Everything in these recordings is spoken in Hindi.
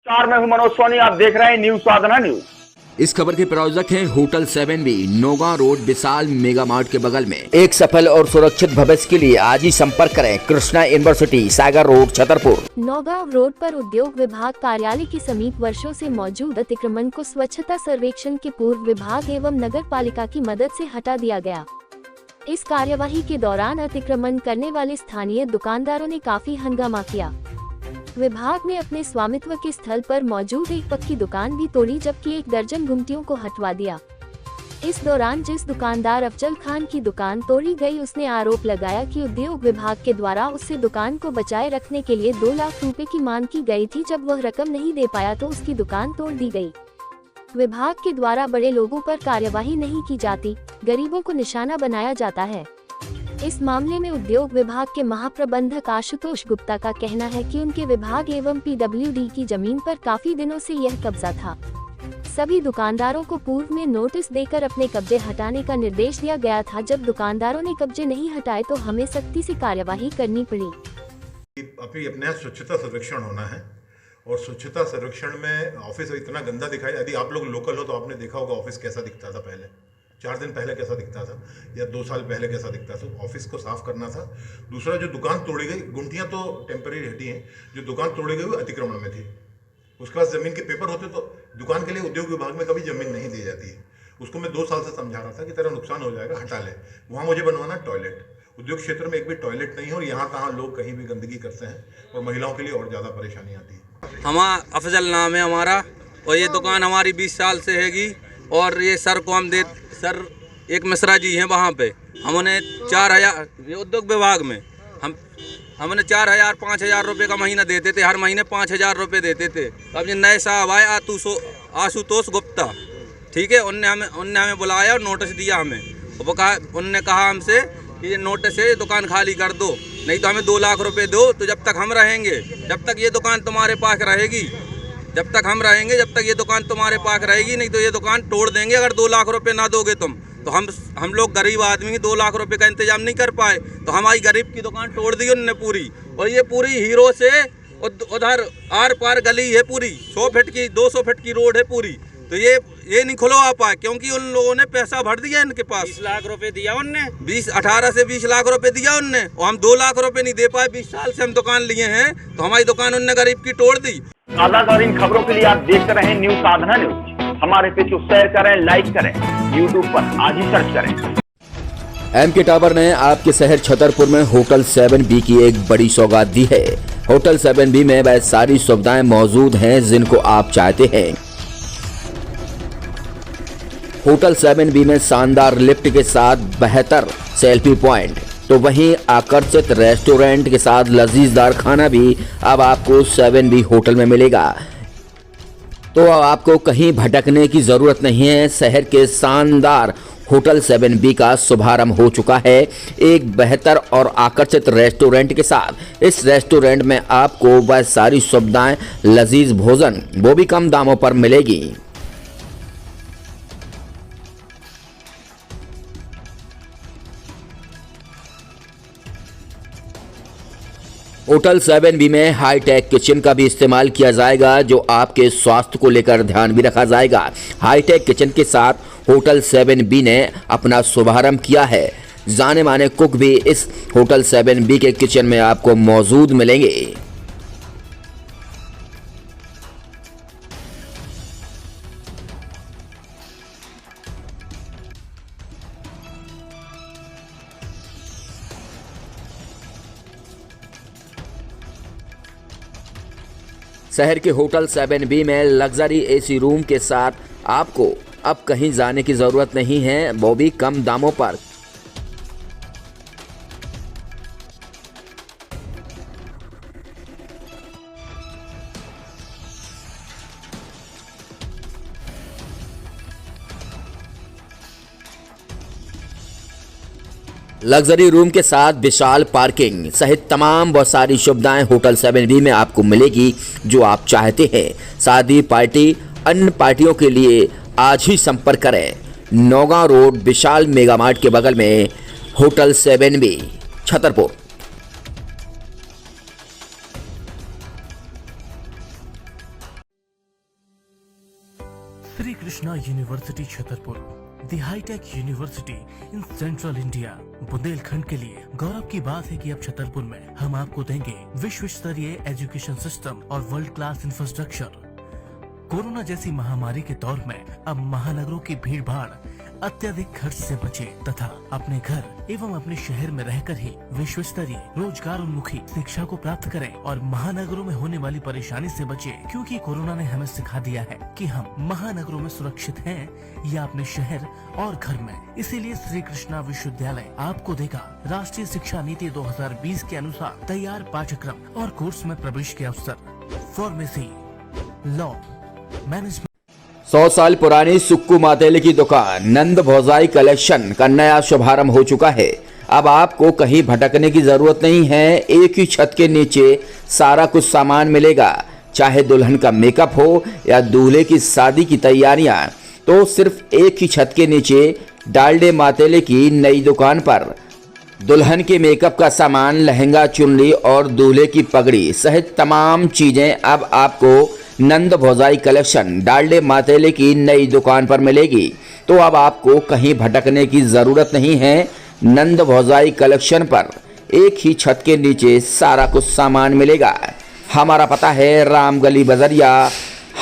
नमस्कार, मैं हूं मनोज सोनी। आप देख रहे हैं न्यूज साधना न्यूज। इस खबर के प्रायोजक हैं hotel 7B, Naugaon road, Vishal mega mart के बगल में। एक सफल और सुरक्षित भविष्य के लिए आज ही संपर्क करें कृष्णा यूनिवर्सिटी, सागर रोड, छतरपुर। नौगांव रोड पर उद्योग विभाग कार्यालय के समीप वर्षों से मौजूद अतिक्रमण को स्वच्छता सर्वेक्षण के पूर्व विभाग एवं नगर पालिका की मदद से हटा दिया गया। इस कार्यवाही के दौरान अतिक्रमण करने वाले स्थानीय दुकानदारों ने काफी हंगामा किया। विभाग ने अपने स्वामित्व के स्थल पर मौजूद एक पक्की दुकान भी तोड़ी, जबकि एक दर्जन गुमटियों को हटवा दिया। इस दौरान जिस दुकानदार अफजल खान की दुकान तोड़ी गई, उसने आरोप लगाया कि उद्योग विभाग के द्वारा उससे दुकान को बचाए रखने के लिए 2 लाख रुपए की मांग की गई थी। जब वह रकम नहीं दे पाया तो उसकी दुकान तोड़ दी गई। विभाग के द्वारा बड़े लोगों पर कार्यवाही नहीं की जाती, गरीबों को निशाना बनाया जाता है। इस मामले में उद्योग विभाग के महाप्रबंधक आशुतोष गुप्ता का कहना है कि उनके विभाग एवं PWD की जमीन पर काफी दिनों से यह कब्जा था। सभी दुकानदारों को पूर्व में नोटिस देकर अपने कब्जे हटाने का निर्देश दिया गया था। जब दुकानदारों ने कब्जे नहीं हटाए तो हमें सख्ती से कार्यवाही करनी पड़ी। अभी अपने यहाँ स्वच्छता सर्वेक्षण होना है और स्वच्छता सर्वेक्षण में ऑफिस इतना गंदा दिखाई। यदि आप लोग लोकल हो तो आपने देखा होगा ऑफिस कैसा दिखता था पहले, 4 दिन पहले कैसा दिखता था या 2 साल पहले कैसा दिखता था। ऑफिस को साफ करना था। दूसरा, जो दुकान तोड़ी गई, गुंटियां तो टेम्पररी हटी हैं, जो दुकान तोड़ी गई वो अतिक्रमण में थी। उसके पास जमीन के पेपर होते तो दुकान के लिए उद्योग विभाग में कभी जमीन नहीं दी जाती है। उसको मैं 2 साल से समझा रहा था कि तेरा नुकसान हो जाएगा, हटा ले। वहाँ मुझे बनवाना टॉयलेट। उद्योग क्षेत्र में एक भी टॉयलेट नहीं है और यहाँ तहाँ लोग कहीं भी गंदगी करते हैं और महिलाओं के लिए और ज़्यादा परेशानी आती है। हमारा अफजल नाम है हमारा, और ये दुकान हमारी 20 साल से हैगी। और ये सर को हम सर एक मिश्रा जी हैं वहाँ पे, हमने 4000 उद्योग विभाग में हमने 4000 5000 रुपये का महीना देते थे। हर महीने 5000 रुपये देते थे। अब ये नए साहब आए आशुतोष गुप्ता, ठीक है, उनने हमें बुलाया और नोटिस दिया हमें। उनने कहा हमसे कि ये नोटिस है, दुकान खाली कर दो, नहीं तो हमें 2 लाख रुपए दो। तो जब तक हम रहेंगे, जब तक ये दुकान तुम्हारे पास रहेगी, जब तक हम रहेंगे, जब तक ये दुकान तुम्हारे पास रहेगी, नहीं तो ये दुकान तोड़ देंगे अगर 2 लाख रुपए ना दोगे तुम। तो हम लोग गरीब आदमी 2 लाख रुपए का इंतजाम नहीं कर पाए, तो हमारी गरीब की दुकान तोड़ दी उन्होंने पूरी। और ये पूरी हीरो से उधर आर पार गली है पूरी, 100 फीट की 200 फीट की रोड है पूरी। तो ये नहीं खुलवा पाए क्योंकि उन लोगों ने पैसा भर दिया इनके पास। 20 लाख रुपए दिया उनने, 18 से 20 लाख रुपए दिया उनने, और हम 2 लाख रुपए नहीं दे पाए। 20 साल से हम दुकान लिए हैं, तो हमारी दुकान उनने गरीब की तोड़ दी। ताज़ा इन खबरों के लिए आप देखते रहें न्यूज साधना न्यूज। हमारे पेज को शेयर करें, लाइक करें, यूट्यूब पर आज ही सर्च करें। MK टावर ने आपके शहर छतरपुर में होटल 7B की एक बड़ी सौगात दी है। होटल 7B में वह सारी सुविधाएं मौजूद हैं जिनको आप चाहते हैं। होटल 7B में शानदार लिफ्ट के साथ बेहतर सेल्फी पॉइंट, तो वहीं आकर्षित रेस्टोरेंट के साथ लजीजदार खाना भी अब आपको 7B होटल में मिलेगा। तो अब आपको कहीं भटकने की जरूरत नहीं है। शहर के शानदार होटल 7B का शुभारंभ हो चुका है एक बेहतर और आकर्षित रेस्टोरेंट के साथ। इस रेस्टोरेंट में आपको वह सारी सुविधाएं, लजीज भोजन, वो भी कम दामों पर मिलेगी। होटल 7B में हाईटेक किचन का भी इस्तेमाल किया जाएगा, जो आपके स्वास्थ्य को लेकर ध्यान भी रखा जाएगा। हाईटेक किचन के साथ होटल 7B ने अपना शुभारंभ किया है। जाने माने कुक भी इस होटल 7B के किचन में आपको मौजूद मिलेंगे। शहर के होटल 7B में लग्जरी AC रूम के साथ आपको अब कहीं जाने की जरूरत नहीं है, वो भी कम दामों पर। लग्जरी रूम के साथ विशाल पार्किंग सहित तमाम बहुत सारी सुविधाएं होटल 7B में आपको मिलेगी जो आप चाहते हैं। शादी, पार्टी, अन्य पार्टियों के लिए आज ही संपर्क करें। Naugaon road, Vishal mega mart के बगल में hotel 7B, Chhatarpur. Sri Krishna University Chhatarpur, the hi-tech university in central India. Bundelkhand के लिए गौरव की बात है कि अब छतरपुर में हम आपको देंगे विश्व स्तरीय एजुकेशन सिस्टम और वर्ल्ड क्लास इंफ्रास्ट्रक्चर। कोरोना जैसी महामारी के दौर में अब महानगरों की भीड़ भाड़, अत्यधिक खर्च से बचे तथा अपने घर एवं अपने शहर में रहकर ही विश्व स्तरीय रोजगार उन्मुखी शिक्षा को प्राप्त करें और महानगरों में होने वाली परेशानी से बचे, क्योंकि कोरोना ने हमें सिखा दिया है कि हम महानगरों में सुरक्षित हैं या अपने शहर और घर में। इसीलिए श्री कृष्णा विश्वविद्यालय आपको देगा राष्ट्रीय शिक्षा नीति 2020 के अनुसार तैयार पाठ्यक्रम और कोर्स में प्रवेश के अवसर, फार्मेसी, लॉ, मैनेजमेंट। 100 साल पुरानी सुक्कू मातेले की दुकान नंद भौजाई कलेक्शन का नया शुभारंभ हो चुका है। अब आपको कहीं भटकने की जरूरत नहीं है, एक ही छत के नीचे सारा कुछ सामान मिलेगा। चाहे दुल्हन का मेकअप हो या दूल्हे की शादी की तैयारियां, तो सिर्फ एक ही छत के नीचे डालडे मातेले की नई दुकान पर दुल्हन के मेकअप का सामान, लहंगा, चुनरी और दूल्हे की पगड़ी सहित तमाम चीजें अब आपको नंद भौजाई कलेक्शन डालडे मातेले की नई दुकान पर मिलेगी। तो अब आपको कहीं भटकने की जरूरत नहीं है। नंद भौजाई कलेक्शन पर एक ही छत के नीचे सारा कुछ सामान मिलेगा। हमारा पता है राम गली बजरिया,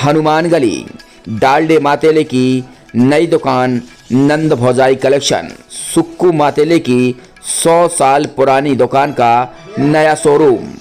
हनुमान गली। डालडे मातेले की नई दुकान नंद भौजाई कलेक्शन, सुक्कू मातेले की 100 साल पुरानी दुकान का नया शोरूम।